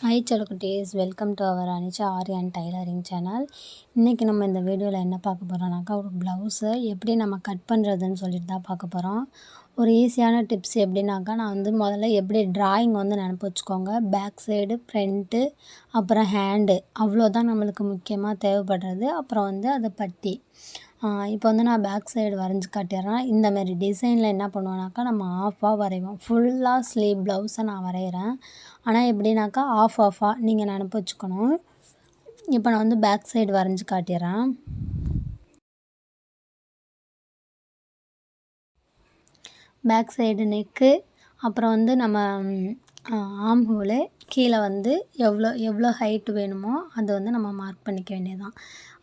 Hi செல்லக்குட்டீஸ், welcome to our Anicha Aryan tailoring channel. இன்றைக்கி நம்ம இந்த வீடியோவில் என்ன பார்க்க போகிறோம்னாக்கா, ஒரு ப்ளவுஸை எப்படி நம்ம கட் பண்ணுறதுன்னு சொல்லிட்டு தான் பார்க்க போகிறோம். ஒரு ஈஸியான டிப்ஸ் எப்படின்னாக்கா, நான் முதல்ல எப்படி ட்ராயிங் நினப்பு வச்சுக்கோங்க. பேக் சைடு, ஃப்ரண்ட்டு, அப்புறம் ஹேண்டு, அவ்வளோதான் நம்மளுக்கு முக்கியமாக தேவைப்படுறது. அப்புறம் அது பட்டி. இப்போ நான் பேக் சைடு வரைஞ்சி காட்டிடுறேன். இந்தமாரி டிசைனில் என்ன பண்ணுவேனாக்கா, நம்ம ஆஃபாக வரைவோம். ஃபுல்லாக ஸ்லீவ் ப்ளவுஸை நான் வரைகிறேன். ஆனால் எப்படின்னாக்கா ஆஃபாக நீங்கள் நினப்பு வச்சுக்கணும். இப்போ நான் பேக் சைடு வரைஞ்சி காட்டிடுறேன். பேக் சைடு நெக்கு, அப்புறம் நம்ம ஆம் ஹோலு கீழே எவ்வளோ ஹைட்டு வேணுமோ அதை நம்ம மார்க் பண்ணிக்க வேண்டியதுதான்.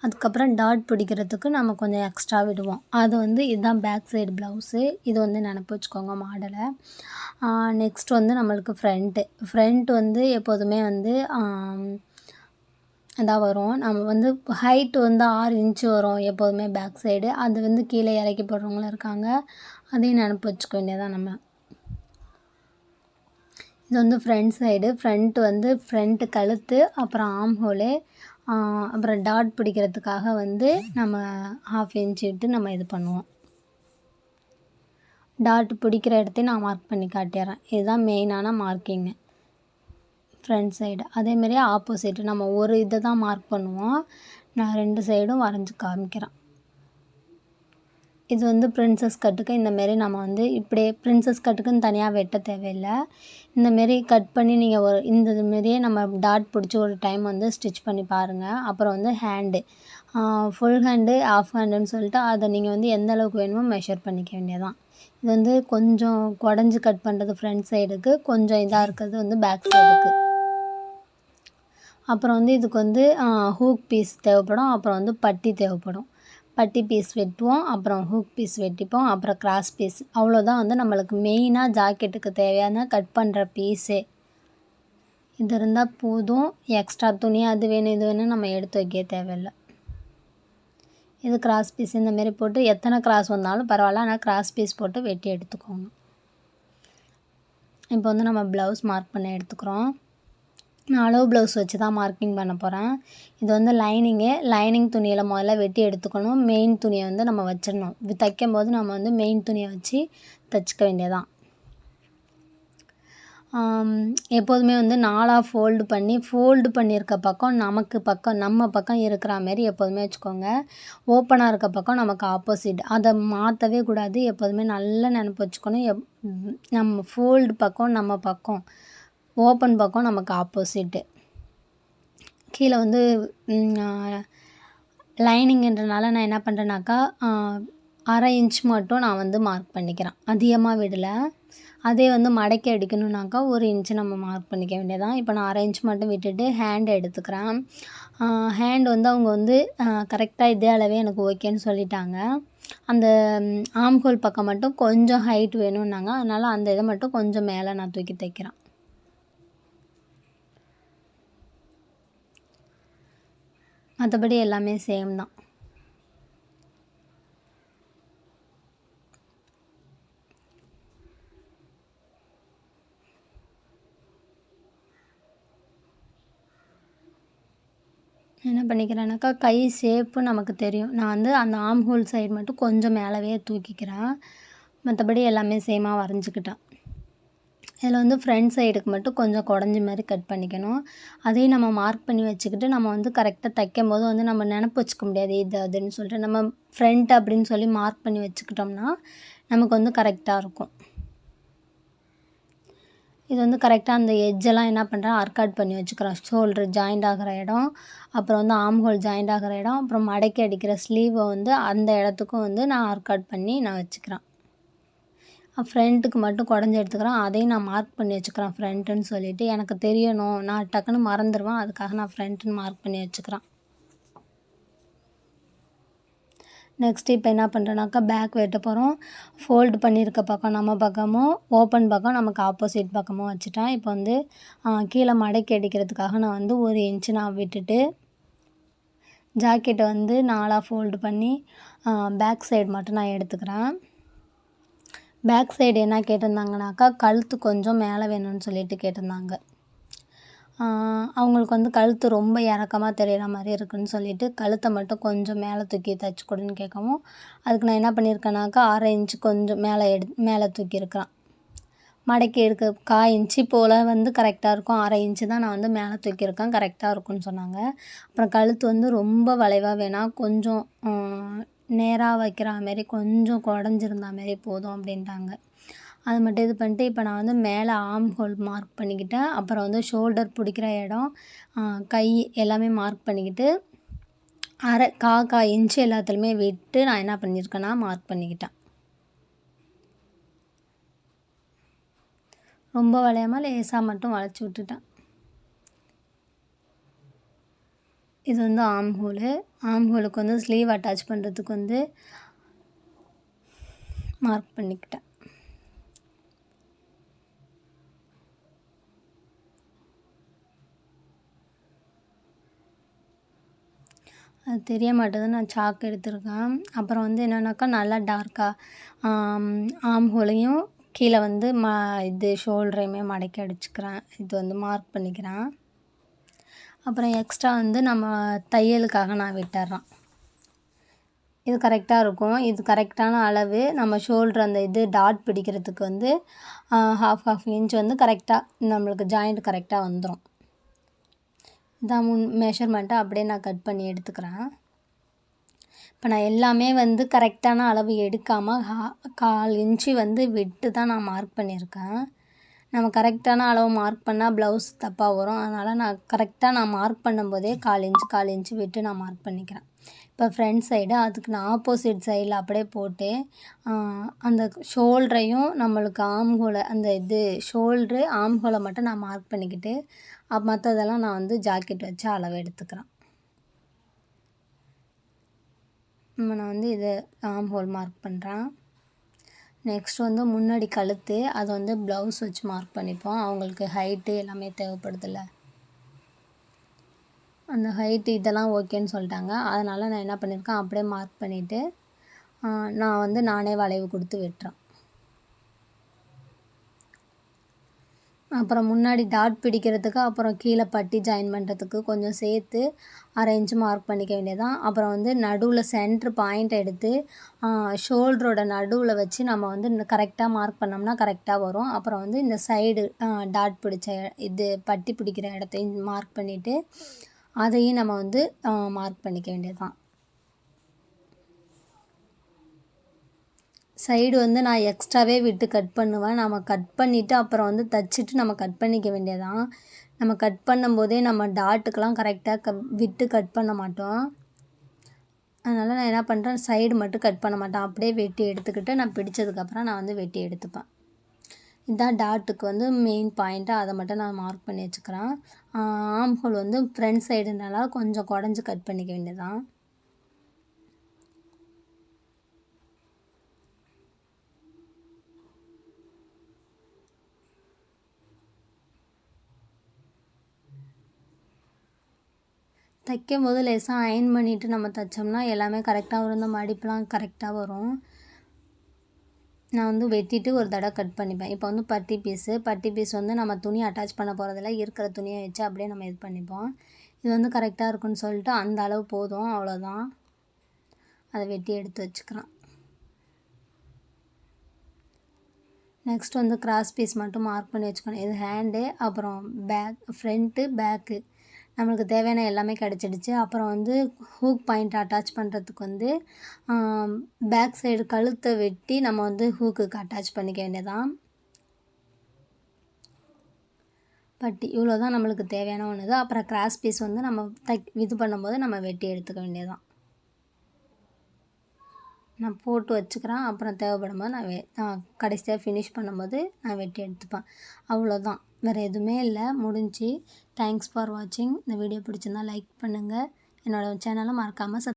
அதுக்கப்புறம் டாட் பிடிக்கிறதுக்கு நம்ம கொஞ்சம் எக்ஸ்ட்ரா விடுவோம். அது இதுதான் பேக் சைடு ப்ளவுஸு. இது நினப்பு வச்சுக்கோங்க மாடலை. நெக்ஸ்ட் நம்மளுக்கு ஃப்ரண்ட் எப்போதுமே அதான் வரும். நம்ம ஹைட்டு 6 இன்ச்சு வரும் எப்போதுமே பேக் சைடு. அது கீழே இறக்கி போடுறவங்களும் இருக்காங்க. அதையும் நினப்பு வச்சுக்க வேண்டியதான் நம்ம. இது ஃப்ரண்ட் சைடு. ஃப்ரண்ட்டு கழுத்து, அப்புறம் ஆம் ஹோலு, அப்புறம் டாட் பிடிக்கிறதுக்காக நம்ம 1/2 இன்ச் விட்டு நம்ம இது பண்ணுவோம். டாட் பிடிக்கிற இடத்தையும் நான் மார்க் பண்ணி காட்டிடுறேன். இதுதான் மெயினான மார்க்கிங்கு ஃப்ரண்ட் சைடு. அதேமாரி ஆப்போசிட் நம்ம ஒரு இதை தான் மார்க் பண்ணுவோம். நான் 2 சைடும் வரைஞ்சி காமிக்கிறேன். இது பிரின்சஸ் கட்டுக்கு இந்தமாரி நம்ம இப்படியே பிரின்சஸ் கட்டுக்குன்னு தனியாக வெட்ட தேவையில்லை. இந்தமாரி கட் பண்ணி நீங்கள் இந்தமாரியே நம்ம டாட் பிடிச்சி ஒரு டைம் ஸ்டிச் பண்ணி பாருங்கள். அப்புறம் ஹேண்டு, ஃபுல் ஹேண்டு, ஆஃப் ஹேண்டுன்னு சொல்லிட்டு அதை நீங்கள் எந்த அளவுக்கு வேணுமோ மெஷர் பண்ணிக்க வேண்டியதான். இது கொஞ்சம் குடஞ்சி கட் பண்ணுறது ஃப்ரண்ட் சைடுக்கு, கொஞ்சம் இதாக இருக்கிறது பேக் சைடுக்கு. அப்புறம் இதுக்கு ஹூக் பீஸ் தேவைப்படும். அப்புறம் பட்டி தேவைப்படும். பட்டி பீஸ் வெட்டுவோம், அப்புறம் ஹூக் பீஸ் வெட்டிப்போம், அப்புறம் கிராஸ் பீஸ். அவ்வளோதான் நம்மளுக்கு மெயினாக ஜாக்கெட்டுக்கு தேவையான கட் பண்ணுற பீஸே. இது இருந்தால் போதும். எக்ஸ்ட்ரா துணி அது வேணும் இது வேணும் நம்ம எடுத்து வைக்க தேவையில்லை. இது கிராஸ் பீஸ். இந்தமாரி போட்டு எத்தனை கிராஸ் வந்தாலும் பரவாயில்ல, ஆனால் கிராஸ் பீஸ் போட்டு வெட்டி எடுத்துக்கோங்க. இப்போ நம்ம ப்ளவுஸ் மார்க் பண்ண எடுத்துக்கிறோம். நான் அளவு ப்ளவுஸ் வச்சு தான் மார்க்கிங் பண்ண போகிறேன். இது லைனிங் துணியில் முதல்ல வெட்டி எடுத்துக்கணும். மெயின் துணியை நம்ம வச்சிடணும். தைக்கும் போது நம்ம மெயின் துணியை வச்சு தைச்சிக்க வேண்டியதான். எப்போதுமே 4ஆக ஃபோல்டு பண்ணியிருக்க பக்கம் நம்ம பக்கம் இருக்கிற மாரி எப்போதுமே வச்சுக்கோங்க. ஓப்பனாக இருக்க பக்கம் நமக்கு ஆப்போசிட். அதை மாற்றவே கூடாது. எப்போதுமே நல்லா நினப்பு வச்சுக்கணும். நம்ம ஃபோல்டு பக்கம் நம்ம பக்கம், ஓப்பன் பக்கம் நமக்கு ஆப்போசிட்டு. கீழே லைனிங்கன்றனால நான் என்ன பண்ணுறேன்னாக்கா, 1/2 இன்ச் மட்டும் நான் மார்க் பண்ணிக்கிறேன். அதிகமாக விடலை. அதே மடக்கி அடிக்கணுன்னாக்கா 1 இன்ச்சு நம்ம மார்க் பண்ணிக்க வேண்டியதான். இப்போ நான் 1/2 இன்ச் மட்டும் விட்டுட்டு ஹேண்டு எடுத்துக்கிறேன். ஹேண்டு அவங்க கரெக்டாக இதே அளவே எனக்கு ஓகேன்னு சொல்லிட்டாங்க. அந்த ஆம்ஹோல் பக்கம் மட்டும் கொஞ்சம் ஹைட் வேணும்னாங்க. அதனால் அந்த இதை மட்டும் கொஞ்சம் மேலே நான் தூக்கி தைக்கிறேன். மற்றபடி எல்லாமே சேம் தான். என்ன பண்ணிக்கிறேன்னாக்கா, கை ஷேப்பு நமக்கு தெரியும். நான் அந்த ஆம் ஹோல் சைடு மட்டும் கொஞ்சம் மேலவே தூக்கிக்கிறேன். மற்றபடி எல்லாமே சேமாக வரைஞ்சிக்கிட்டேன். இதில் ஃப்ரண்ட் சைடுக்கு மட்டும் கொஞ்சம் குடஞ்சி மாதிரி கட் பண்ணிக்கணும். அதையும் நம்ம மார்க் பண்ணி வச்சுக்கிட்டு நம்ம கரெக்டாக தைக்கும் போது நம்ம நினப்பு வச்சுக்க முடியாது இது அதுன்னு சொல்லிட்டு. நம்ம ஃப்ரண்ட் அப்படின்னு சொல்லி மார்க் பண்ணி வச்சுக்கிட்டோம்னா நமக்கு கரெக்டாக இருக்கும். இது கரெக்டாக அந்த எட்ஜெல்லாம் என்ன பண்ணுறேன், ஆர்காட் பண்ணி வச்சுக்கிறேன். ஷோல்ட்ரு ஜாயிண்ட் ஆகிற இடம், அப்புறம் ஆம் ஹோல் ஜாயிண்ட் ஆகிற இடம், அப்புறம் மடக்கி அடிக்கிற ஸ்லீவை அந்த இடத்துக்கும் நான் ஆர்காட் பண்ணி நான் வச்சுக்கிறேன். ஃப்ரண்ட்டுக்கு மட்டும் குடஞ்சி எடுத்துக்கிறேன். அதையும் நான் மார்க் பண்ணி வச்சுக்கிறேன் ஃப்ரண்ட்டுன்னு சொல்லிவிட்டு. எனக்கு தெரியணும், நான் டக்குன்னு மறந்துடுவேன். அதுக்காக நான் ஃப்ரண்ட்டுன்னு மார்க் பண்ணி வச்சுக்கிறேன். நெக்ஸ்ட்டு இப்போ என்ன பண்ணுறேன்னாக்கா, பேக் வெட்ட போகிறோம். ஃபோல்டு பண்ணியிருக்க பக்கம் நம்ம பக்கமும், ஓப்பன் பக்கம் நமக்கு ஆப்போசிட் பக்கமும் வச்சுட்டேன். இப்போ கீழே மடக்கி அடிக்கிறதுக்காக நான் 1 இன்ச்சு நான் விட்டுட்டு ஜாக்கெட்டை 4ஆக ஃபோல்டு பண்ணி பேக் சைடு மட்டும் நான் எடுத்துக்கிறேன். பேக் சைடு என்ன கேட்டிருந்தாங்கனாக்கா, கழுத்து கொஞ்சம் மேலே வேணும்னு சொல்லிட்டு கேட்டிருந்தாங்க. அவங்களுக்கு வந்து கழுத்து ரொம்ப இறக்கமா தெரியிற மாதிரி இருக்குதுன்னு சொல்லிட்டு கழுத்தை மட்டும் கொஞ்சம் மேலே தூக்கி தைச்சி கொடுன்னு கேட்கவும், அதுக்கு நான் என்ன பண்ணியிருக்கேனாக்கா 1/2 இன்ச்சு கொஞ்சம் மேலே தூக்கியிருக்கிறேன். மடக்கி எடுக்க 1/4 இன்ச்சு போல் வந்து கரெக்டாக இருக்கும். 1/2 இன்ச்சு தான் நான் வந்து மேலே தூக்கியிருக்கேன், கரெக்டாக இருக்கும்னு சொன்னாங்க. அப்புறம் கழுத்து வந்து ரொம்ப வளைவாக வேணாம், கொஞ்சம் நேராக வைக்கிற மாரி கொஞ்சம் குடஞ்சிருந்தா மாரி போதும் அப்படின்ட்டாங்க. அது மட்டும் இது பண்ணிட்டு இப்போ நான் வந்து மேலே ஆர்ம் ஹோல் மார்க் பண்ணிக்கிட்டேன். அப்புறம் வந்து ஷோல்டர் பிடிக்கிற இடம், கை எல்லாமே மார்க் பண்ணிக்கிட்டு 1/4 இன்ச்சு எல்லாத்துலேயுமே விட்டு நான் என்ன பண்ணியிருக்கேன்னா மார்க் பண்ணிக்கிட்டேன். ரொம்ப வளையாமல் லேசாக மட்டும் வளைச்சி விட்டுட்டேன். இது வந்து ஆர்ம் ஹோலுக்கு வந்து ஸ்லீவ் அட்டாச் பண்ணுறதுக்கு வந்து மார்க் பண்ணிக்கிட்டேன். அது தெரிய மாட்டேது, நான் சாக்கு எடுத்திருக்கேன். அப்புறம் வந்து என்னென்னாக்கா நல்லா டார்க்காக ஆர்ம் ஹோலையும் கீழே வந்து இது ஷோல்டரையுமே மடக்கி அடிச்சுக்கிறேன். இது வந்து மார்க் பண்ணிக்கிறேன். அப்புறம் எக்ஸ்ட்ரா வந்து நம்ம தையலுக்காக நான் விட்டுறேன். இது கரெக்டாக இருக்கும். இது கரெக்டான அளவு. நம்ம ஷோல்டர் அந்த இது டாட் பிடிக்கிறதுக்கு வந்து 1/2 இன்ச் வந்து கரெக்டாக நம்மளுக்கு ஜாயிண்ட் கரெக்டாக வந்துடும். இதான் மெஷர்மெண்ட்டை அப்படியே நான் கட் பண்ணி எடுத்துக்கிறேன். இப்போ நான் எல்லாமே வந்து கரெக்டான அளவு எடுக்காமல் 1/4 இன்ச்சு வந்து விட்டு தான் நான் மார்க் பண்ணியிருக்கேன். நம்ம கரெக்டான அளவு மார்க் பண்ணால் ப்ளவுஸ் தப்பாக வரும். அதனால் நான் கரெக்டாக மார்க் பண்ணும்போதே 1/4 இன்ச்சு விட்டு நான் மார்க் பண்ணிக்கிறேன். இப்போ ஃப்ரண்ட் சைடு அதுக்கு நான் ஆப்போசிட் சைடில் அப்படியே போட்டு அந்த ஷோல்டரையும் நம்மளுக்கு ஆர்ம் ஹோலை அந்த இது ஷோல்ட்ரு ஆர்ம் ஹோலை மட்டும் நான் மார்க் பண்ணிக்கிட்டு மற்றதெல்லாம் நான் வந்து ஜாக்கெட் வச்சு அளவு எடுத்துக்கிறேன். நான் வந்து இது ஆர்ம் ஹோல் மார்க் பண்ணுறேன். நெக்ஸ்ட் வந்து முன்னாடி கழுத்து, அது வந்து ப்ளவுஸ் வச்சு மார்க் பண்ணிப்போம். அவங்களுக்கு ஹைட்டு எல்லாமே தேவைப்படுதில்ல, அந்த ஹைட்டு இதெல்லாம் ஓகேன்னு சொல்லிட்டாங்க. அதனால் நான் என்ன பண்ணியிருக்கேன், அப்படியே மார்க் பண்ணிவிட்டு நான் வந்து நானே வளைவு கொடுத்து வெட்டுறேன். அப்புறம் முன்னாடி டாட் பிடிக்கிறதுக்கு அப்புறம் கீழே பட்டி ஜாயின் பண்ணுறதுக்கு கொஞ்சம் சேர்த்து 1/2 இன்ச்சு மார்க் பண்ணிக்க வேண்டியதான். அப்புறம் வந்து நடுவில் சென்ட்ரு பாயிண்ட் எடுத்து ஷோல்டரோட நடுவில் வச்சு நம்ம வந்து கரெக்டாக மார்க் பண்ணோம்னா கரெக்டாக வரும். அப்புறம் வந்து இந்த சைடு டாட் பிடிச்ச இது பட்டி பிடிக்கிற இடத்தையும் மார்க் பண்ணிவிட்டு அதையும் நம்ம வந்து மார்க் பண்ணிக்க வேண்டியதான். சைடு வந்து நான் எக்ஸ்ட்ராவே விட்டு கட் பண்ணுவேன். நம்ம கட் பண்ணிவிட்டு அப்புறம் வந்து தைச்சிட்டு நம்ம கட் பண்ணிக்க வேண்டியதான். நம்ம கட் பண்ணும்போதே நம்ம டாட்டுக்கெலாம் கரெக்டாக விட்டு கட் பண்ண மாட்டோம். அதனால் நான் என்ன பண்ணுறேன், சைடு மட்டும் கட் பண்ண மாட்டேன், அப்படியே வெட்டி எடுத்துக்கிட்டு நான் பிடிச்சதுக்கப்புறம் நான் வந்து வெட்டி எடுத்துப்பேன். இதுதான் டாட்டுக்கு வந்து மெயின் பாயிண்ட்டாக, அதை மட்டும் நான் மார்க் பண்ணி வச்சுக்கிறேன். ஆர்ம் ஹோல் வந்து ஃப்ரண்ட் சைடுனால கொஞ்சம் குடஞ்சி கட் பண்ணிக்க வேண்டியதான். தைக்கும் போது லேசாக அயன் பண்ணிவிட்டு நம்ம தைச்சோம்னா எல்லாமே கரெக்டாக வரும். இந்த மடிப்புலாம் கரெக்டாக வரும். நான் வந்து வெட்டிட்டு ஒரு தடவை கட் பண்ணிப்பேன். இப்போ வந்து பட்டி பீஸ் வந்து நம்ம துணி அட்டாச் பண்ண போகிறதில்ல, இருக்கிற துணியை வச்சு அப்படியே நம்ம இது பண்ணிப்போம். இது வந்து கரெக்டாக இருக்குன்னு சொல்லிட்டு அந்த அளவு போதும், அவ்வளோதான். அதை வெட்டி எடுத்து வச்சுக்கிறேன். நெக்ஸ்ட் வந்து கிராஸ் பீஸ் மட்டும் மார்க் பண்ணி வச்சுக்கணும். இது ஹேண்டு, அப்புறம் ஃப்ரண்ட்டு பேக்கு நம்மளுக்கு தேவையான எல்லாமே கிடச்சிடுச்சு. அப்புறம் வந்து ஹூக் பாயிண்ட் அட்டாச் பண்ணுறதுக்கு வந்து பேக் சைடு கழுத்தை வெட்டி நம்ம வந்து ஹூக்குக்கு அட்டாச் பண்ணிக்க வேண்டியதான். பட்டி இவ்வளோ தான் நம்மளுக்கு தேவையான ஒன்று. அப்புறம் கிராஸ் பீஸ் வந்து நம்ம இது பண்ணும்போது நம்ம வெட்டி எடுத்துக்க வேண்டியதான். நான் போட்டு வச்சுக்கிறேன். அப்புறம் தேவைப்படும் போது நான் கடைசியாக ஃபினிஷ் பண்ணும்போது நான் வெட்டி எடுத்துப்பேன். அவ்வளோதான், வேறு எதுவுமே இல்லை, முடிஞ்சு. தேங்க்ஸ் ஃபார் வாட்சிங். இந்த வீடியோ பிடிச்சிருந்தா லைக் பண்ணுங்கள். என்னோடய சேனலை மறக்காமல்